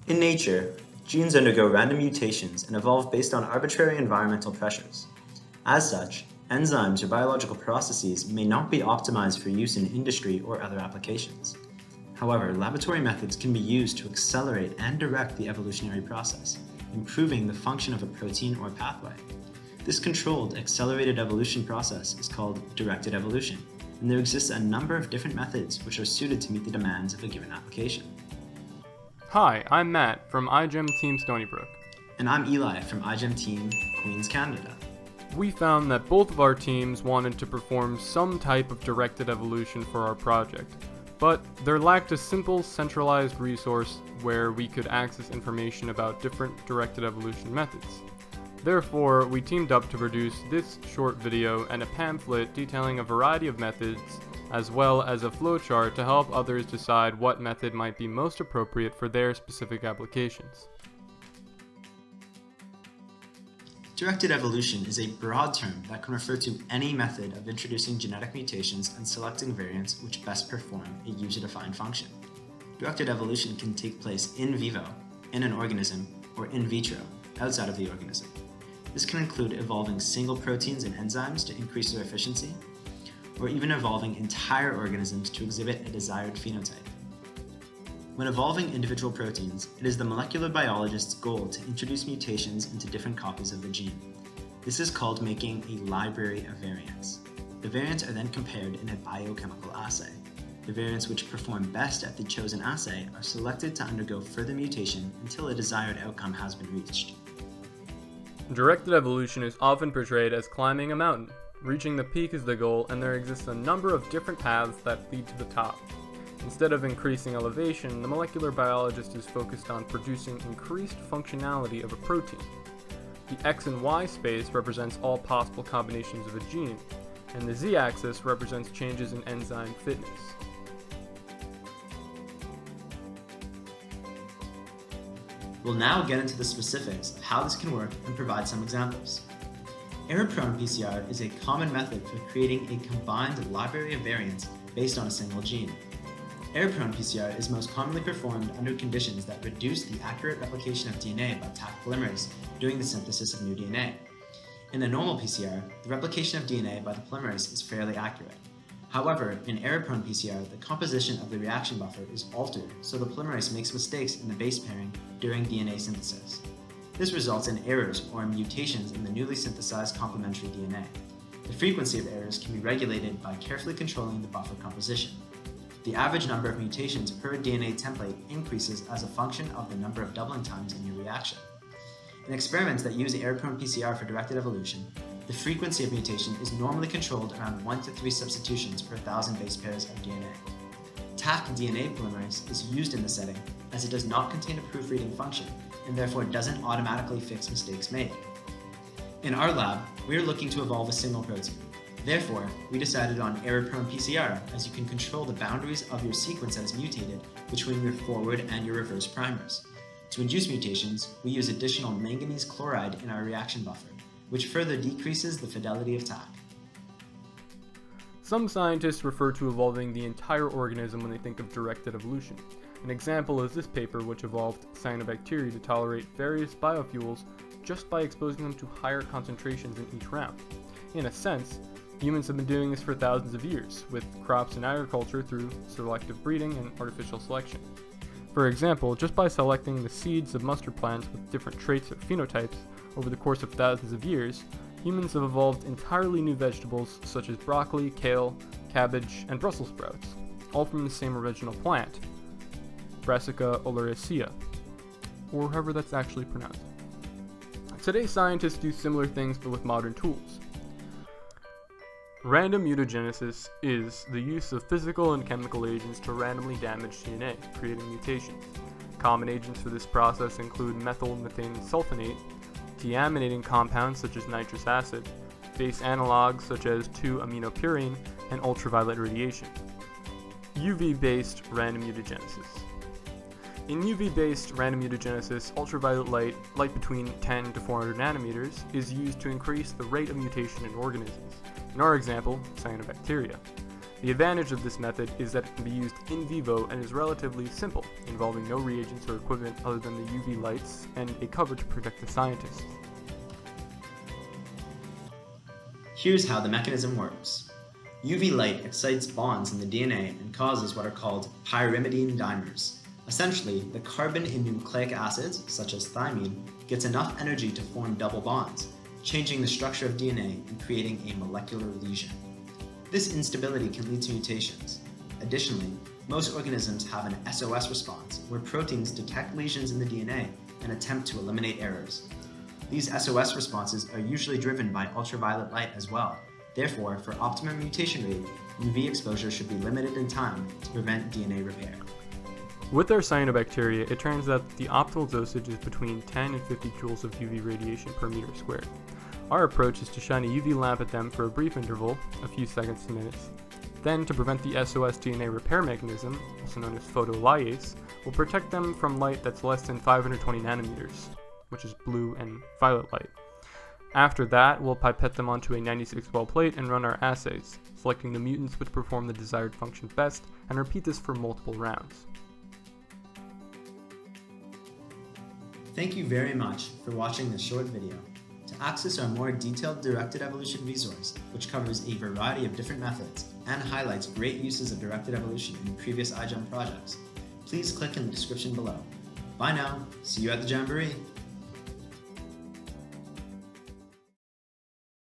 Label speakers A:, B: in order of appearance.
A: In nature, genes undergo random mutations and evolve based on arbitrary environmental pressures. As such, enzymes or biological processes may not be optimized for use in industry or other applications. However, laboratory methods can be used to accelerate and direct the evolutionary process, improving the function of a protein or pathway. This controlled, accelerated evolution process is called directed evolution, and there exists a number of different methods which are suited to meet the demands of a given application.
B: Hi, I'm Matt from iGEM Team Stony Brook.
A: And I'm Eli from iGEM Team Queens, Canada.
B: We found that both of our teams wanted to perform some type of directed evolution for our project, but there lacked a simple centralized resource where we could access information about different directed evolution methods. Therefore, we teamed up to produce this short video and a pamphlet detailing a variety of methods, as well as a flowchart to help others decide what method might be most appropriate for their specific applications.
A: Directed evolution is a broad term that can refer to any method of introducing genetic mutations and selecting variants which best perform a user-defined function. Directed evolution can take place in vivo, in an organism, or in vitro, outside of the organism. This can include evolving single proteins and enzymes to increase their efficiency, or even evolving entire organisms to exhibit a desired phenotype. When evolving individual proteins, it is the molecular biologist's goal to introduce mutations into different copies of the gene. This is called making a library of variants. The variants are then compared in a biochemical assay. The variants which perform best at the chosen assay are selected to undergo further mutation until a desired outcome has been reached.
B: Directed evolution is often portrayed as climbing a mountain. Reaching the peak is the goal, and there exists a number of different paths that lead to the top. Instead of increasing elevation, the molecular biologist is focused on producing increased functionality of a protein. The X and Y space represents all possible combinations of a gene, and the Z-axis represents changes in enzyme fitness.
A: We'll now get into the specifics of how this can work and provide some examples. Error-prone PCR is a common method for creating a combined library of variants based on a single gene. Error-prone PCR is most commonly performed under conditions that reduce the accurate replication of DNA by Taq polymerase during the synthesis of new DNA. In a normal PCR, the replication of DNA by the polymerase is fairly accurate. However, in error-prone PCR, the composition of the reaction buffer is altered, so the polymerase makes mistakes in the base pairing during DNA synthesis. This results in errors or mutations in the newly synthesized complementary DNA. The frequency of errors can be regulated by carefully controlling the buffer composition. The average number of mutations per DNA template increases as a function of the number of doubling times in your reaction. In experiments that use error-prone PCR for directed evolution, the frequency of mutation is normally controlled around 1 to 3 substitutions per 1,000 base pairs of DNA. Taq DNA polymerase is used in this setting as it does not contain a proofreading function and therefore doesn't automatically fix mistakes made. In our lab, we are looking to evolve a single protein. Therefore, we decided on error-prone PCR as you can control the boundaries of your sequence that is mutated between your forward and your reverse primers. To induce mutations, we use additional manganese chloride in our reaction buffer, which further decreases the fidelity of Taq.
B: Some scientists refer to evolving the entire organism when they think of directed evolution. An example is this paper, which evolved cyanobacteria to tolerate various biofuels just by exposing them to higher concentrations in each round. In a sense, humans have been doing this for thousands of years, with crops and agriculture through selective breeding and artificial selection. For example, just by selecting the seeds of mustard plants with different traits or phenotypes over the course of thousands of years, humans have evolved entirely new vegetables such as broccoli, kale, cabbage, and Brussels sprouts, all from the same original plant, Brassica oleracea, or however that's actually pronounced. Today, scientists do similar things but with modern tools. Random mutagenesis is the use of physical and chemical agents to randomly damage DNA, creating mutations. Common agents for this process include methylmethane sulfonate, deaminating compounds such as nitrous acid, base analogs such as 2-aminopurine, and ultraviolet radiation. UV-based random mutagenesis. In UV-based random mutagenesis, ultraviolet light between 10 to 400 nanometers, is used to increase the rate of mutation in organisms. In our example, cyanobacteria. The advantage of this method is that it can be used in vivo and is relatively simple, involving no reagents or equipment other than the UV lights and a cover to protect the scientists.
A: Here's how the mechanism works. UV light excites bonds in the DNA and causes what are called pyrimidine dimers. Essentially, the carbon in nucleic acids, such as thymine, gets enough energy to form double bonds, changing the structure of DNA and creating a molecular lesion. This instability can lead to mutations. Additionally, most organisms have an SOS response, where proteins detect lesions in the DNA and attempt to eliminate errors. These SOS responses are usually driven by ultraviolet light as well. Therefore, for optimum mutation rate, UV exposure should be limited in time to prevent DNA repair.
B: With our cyanobacteria, it turns out that the optimal dosage is between 10 and 50 joules of UV radiation per meter squared. Our approach is to shine a UV lamp at them for a brief interval, a few seconds to minutes. Then, to prevent the SOS DNA repair mechanism, also known as photolyase, we'll protect them from light that's less than 520 nanometers, which is blue and violet light. After that, we'll pipette them onto a 96-well plate and run our assays, selecting the mutants which perform the desired function best, and repeat this for multiple rounds.
A: Thank you very much for watching this short video. To access our more detailed directed evolution resource, which covers a variety of different methods and highlights great uses of directed evolution in previous iGEM projects, please click in the description below. Bye now, see you at the Jamboree!